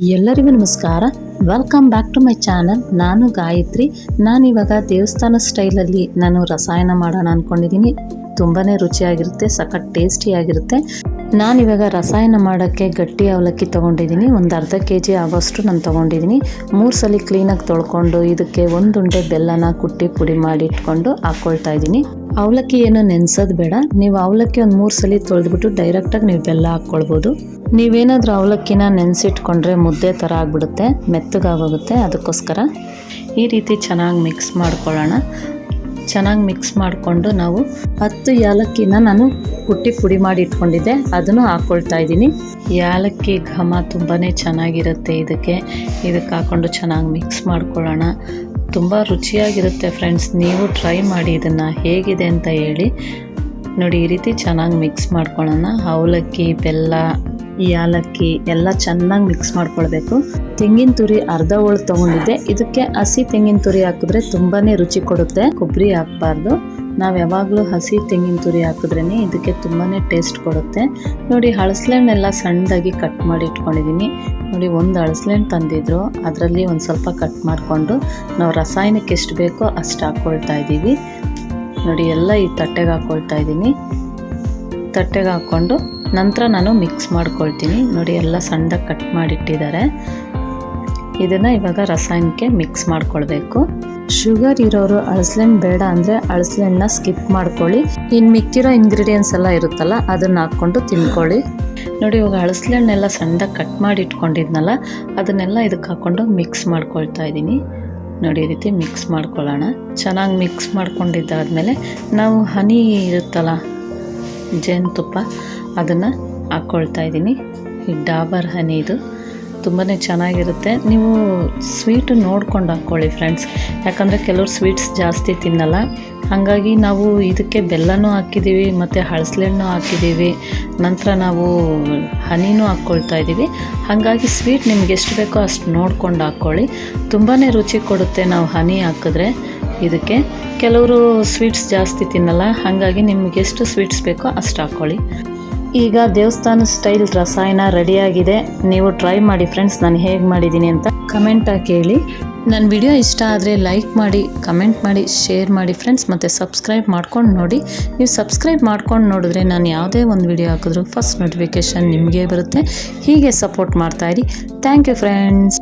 ಎಲ್ಲರಿಗೂ ನಮಸ್ಕಾರ. Welcome back to my channel. ನಾನು ಗಾಯತ್ರಿ. ನಾನಿವಾಗ ದೇವಸ್ಥಾನ ಸ್ಟೈಲಲ್ಲಿ ನಾನು ರಸಾಯನ ಮಾಡೋಣ ಅಂದ್ಕೊಂಡಿದ್ದೀನಿ. ತುಂಬಾ ರುಚಿಯಾಗಿರುತ್ತೆ, ಸಖತ್ ಟೇಸ್ಟಿಯಾಗಿರುತ್ತೆ. ನಾನಿವಾಗ ರಸಾಯನ ಮಾಡೋಕ್ಕೆ ಗಟ್ಟಿ ಅವಲಕ್ಕಿ ತೊಗೊಂಡಿದ್ದೀನಿ. ಒಂದು ಅರ್ಧ kg ಆಗೋಷ್ಟು ನಾನು ತೊಗೊಂಡಿದ್ದೀನಿ. 3 ಸಲ ಕ್ಲೀನಾಗಿ ತೊಳ್ಕೊಂಡು ಇದಕ್ಕೆ ಒಂದು ಉಂಡೆ ಬೆಲ್ಲನ ಕುಟ್ಟಿ ಪುಡಿ ಮಾಡಿ ಇಟ್ಕೊಂಡು ಹಾಕ್ಕೊಳ್ತಾ ಇದ್ದೀನಿ. ಅವಲಕ್ಕಿ ಏನು ನೆನೆಸೋದು ಬೇಡ. ನೀವು ಅವಲಕ್ಕಿ ಒಂದು 3 ಸಲ ತೊಳೆದ್ಬಿಟ್ಟು ಡೈರೆಕ್ಟಾಗಿ ನೀವು ಬೆಲ್ಲ ಹಾಕ್ಕೊಳ್ಬೋದು. ನೀವೇನಾದರೂ ಅವಲಕ್ಕಿನ ನೆನೆಸಿಟ್ಕೊಂಡ್ರೆ ಮುದ್ದೆ ಥರ ಆಗಿಬಿಡುತ್ತೆ, ಮೆತ್ತಗಾಗೋಗುತ್ತೆ. ಅದಕ್ಕೋಸ್ಕರ ಈ ರೀತಿ ಚೆನ್ನಾಗಿ ಮಿಕ್ಸ್ ಮಾಡ್ಕೊಳ್ಳೋಣ. ಚೆನ್ನಾಗಿ ಮಿಕ್ಸ್ ಮಾಡಿಕೊಂಡು ನಾವು 10 ಏಲಕ್ಕಿನ ನಾನು ಕುಟ್ಟಿ ಪುಡಿ ಮಾಡಿ ಇಟ್ಕೊಂಡಿದ್ದೆ, ಅದನ್ನು ಹಾಕ್ಕೊಳ್ತಾ ಇದ್ದೀನಿ. ಏಲಕ್ಕಿ ಘಮ ತುಂಬಾ ಚೆನ್ನಾಗಿರುತ್ತೆ. ಇದಕ್ಕೆ ಹಾಕ್ಕೊಂಡು ಚೆನ್ನಾಗಿ ಮಿಕ್ಸ್ ಮಾಡ್ಕೊಳ್ಳೋಣ. ತುಂಬ ರುಚಿಯಾಗಿರುತ್ತೆ ಫ್ರೆಂಡ್ಸ್. ನೀವು ಟ್ರೈ ಮಾಡಿ ಇದನ್ನು, ಹೇಗಿದೆ ಅಂತ ಹೇಳಿ. ನೋಡಿ, ಈ ರೀತಿ ಚೆನ್ನಾಗಿ ಮಿಕ್ಸ್ ಮಾಡ್ಕೊಳ್ಳೋಣ. ಅವಲಕ್ಕಿ, ಬೆಲ್ಲ, ಏಲಕ್ಕಿ ಎಲ್ಲ ಚೆನ್ನಾಗಿ ಮಿಕ್ಸ್ ಮಾಡ್ಕೊಳ್ಬೇಕು. ತೆಂಗಿನ ತುರಿ ಅರ್ಧ ಹೋಳು ತೊಗೊಂಡಿದ್ದೆ. ಇದಕ್ಕೆ ಹಸಿ ತೆಂಗಿನ ತುರಿ ಹಾಕಿದ್ರೆ ತುಂಬಾ ರುಚಿ ಕೊಡುತ್ತೆ. ಕೊಬ್ಬರಿ ಹಾಕಬಾರ್ದು. ನಾವು ಯಾವಾಗಲೂ ಹಸಿ ತೆಂಗಿನ ತುರಿ ಹಾಕಿದ್ರೇ ಇದಕ್ಕೆ ತುಂಬಾ ಟೇಸ್ಟ್ ಕೊಡುತ್ತೆ. ನೋಡಿ, ಹಳಸಲೆಹಣ್ಣೆಲ್ಲ ಸಣ್ಣದಾಗಿ ಕಟ್ ಮಾಡಿ ಇಟ್ಕೊಂಡಿದ್ದೀನಿ. ನೋಡಿ, ಒಂದು ಹಳಸಲೆಹಣ್ಣು ತಂದಿದ್ರು, ಅದರಲ್ಲಿ ಒಂದು ಸ್ವಲ್ಪ ಕಟ್ ಮಾಡಿಕೊಂಡು ನಾವು ರಸಾಯನಕ್ಕೆ ಎಷ್ಟು ಬೇಕೋ ಅಷ್ಟು ಹಾಕ್ಕೊಳ್ತಾ ಇದ್ದೀವಿ. ನೋಡಿ, ಎಲ್ಲ ಈ ತಟ್ಟೆಗೆ ಹಾಕ್ಕೊಳ್ತಾ ಇದ್ದೀನಿ. ತಟ್ಟೆಗೆ ಹಾಕ್ಕೊಂಡು ನಂತರ ನಾನು ಮಿಕ್ಸ್ ಮಾಡ್ಕೊಳ್ತೀನಿ. ನೋಡಿ, ಎಲ್ಲ ಸಣ್ಣದಾಗಿ ಕಟ್ ಮಾಡಿಟ್ಟಿದ್ದಾರೆ. ಇದನ್ನು ಇವಾಗ ರಸಾಯನಕ್ಕೆ ಮಿಕ್ಸ್ ಮಾಡ್ಕೊಳ್ಬೇಕು. ಶುಗರ್ ಇರೋರು ಹಳಸಲೆಹಣ್ಣು ಬೇಡ ಅಂದರೆ ಹಳಸಲೆಹಣ್ಣನ್ನ ಸ್ಕಿಪ್ ಮಾಡ್ಕೊಳ್ಳಿ. ಇನ್ನು ಮಿಕ್ಕಿರೋ ಇಂಗ್ರೀಡಿಯೆಂಟ್ಸ್ ಎಲ್ಲ ಇರುತ್ತಲ್ಲ ಅದನ್ನು ಹಾಕ್ಕೊಂಡು ತಿನ್ಕೊಳ್ಳಿ. ನೋಡಿ, ಇವಾಗ ಹಳಸಲೆಹಣ್ಣೆಲ್ಲ ಸಣ್ಣದಾಗಿ ಕಟ್ ಮಾಡಿ ಇಟ್ಕೊಂಡಿದ್ನಲ್ಲ ಅದನ್ನೆಲ್ಲ ಇದಕ್ಕೆ ಹಾಕ್ಕೊಂಡು ಮಿಕ್ಸ್ ಮಾಡ್ಕೊಳ್ತಾ ಇದ್ದೀನಿ. ನೋಡಿ, ಈ ರೀತಿ ಮಿಕ್ಸ್ ಮಾಡ್ಕೊಳ್ಳೋಣ. ಚೆನ್ನಾಗಿ ಮಿಕ್ಸ್ ಮಾಡ್ಕೊಂಡಿದ್ದಾದಮೇಲೆ ನಾವು ಹನಿ ಇರುತ್ತಲ್ಲ, ಜೇನುತುಪ್ಪ, ಅದನ್ನು ಹಾಕ್ಕೊಳ್ತಾ ಇದ್ದೀನಿ. ಈ ಡಾಬರ್ ಹನಿ ಇದು ತುಂಬಾ ಚೆನ್ನಾಗಿರುತ್ತೆ. ನೀವು ಸ್ವೀಟು ನೋಡ್ಕೊಂಡು ಹಾಕ್ಕೊಳ್ಳಿ ಫ್ರೆಂಡ್ಸ್, ಯಾಕಂದರೆ ಕೆಲವರು ಸ್ವೀಟ್ಸ್ ಜಾಸ್ತಿ ತಿನ್ನಲ್ಲ. ಹಾಗಾಗಿ ನಾವು ಇದಕ್ಕೆ ಬೆಲ್ಲನೂ ಹಾಕಿದ್ದೀವಿ ಮತ್ತು ಹಳಸಲೆಹಣ್ಣು ಹಾಕಿದ್ದೀವಿ, ನಂತರ ನಾವು ಹನಿನೂ ಹಾಕ್ಕೊಳ್ತಾ ಇದ್ದೀವಿ. ಹಾಗಾಗಿ ಸ್ವೀಟ್ ನಿಮ್ಗೆ ಎಷ್ಟು ಬೇಕೋ ಅಷ್ಟು ನೋಡ್ಕೊಂಡು ಹಾಕ್ಕೊಳ್ಳಿ. ತುಂಬಾ ರುಚಿ ಕೊಡುತ್ತೆ ನಾವು ಹನಿ ಹಾಕಿದ್ರೆ ಇದಕ್ಕೆ. ಕೆಲವರು ಸ್ವೀಟ್ಸ್ ಜಾಸ್ತಿ ತಿನ್ನಲ್ಲ, ಹಾಗಾಗಿ ನಿಮ್ಗೆ ಎಷ್ಟು ಸ್ವೀಟ್ಸ್ ಬೇಕೋ ಅಷ್ಟು ಹಾಕ್ಕೊಳ್ಳಿ. ಈಗ ದೇವಸ್ಥಾನ ಸ್ಟೈಲ್ ರಸಾಯನ ರೆಡಿಯಾಗಿದೆ. ನೀವು ಟ್ರೈ ಮಾಡಿ ಫ್ರೆಂಡ್ಸ್, ನಾನು ಹೇಗೆ ಮಾಡಿದ್ದೀನಿ ಅಂತ ಕಮೆಂಟ್ ಹಾಕಿ ಹೇಳಿ. ನನ್ನ ವಿಡಿಯೋ ಇಷ್ಟ ಆದರೆ ಲೈಕ್ ಮಾಡಿ, ಕಮೆಂಟ್ ಮಾಡಿ, ಶೇರ್ ಮಾಡಿ ಫ್ರೆಂಡ್ಸ್. ಮತ್ತು ಸಬ್ಸ್ಕ್ರೈಬ್ ಮಾಡ್ಕೊಂಡು ನೋಡಿ. ನೀವು ಸಬ್ಸ್ಕ್ರೈಬ್ ಮಾಡ್ಕೊಂಡು ನೋಡಿದ್ರೆ ನಾನು ಯಾವುದೇ ಒಂದು ವಿಡಿಯೋ ಹಾಕಿದ್ರು ಫಸ್ಟ್ ನೋಟಿಫಿಕೇಷನ್ ನಿಮಗೆ ಬರುತ್ತೆ. ಹೀಗೆ ಸಪೋರ್ಟ್ ಮಾಡ್ತಾಯಿರಿ. Thank you friends.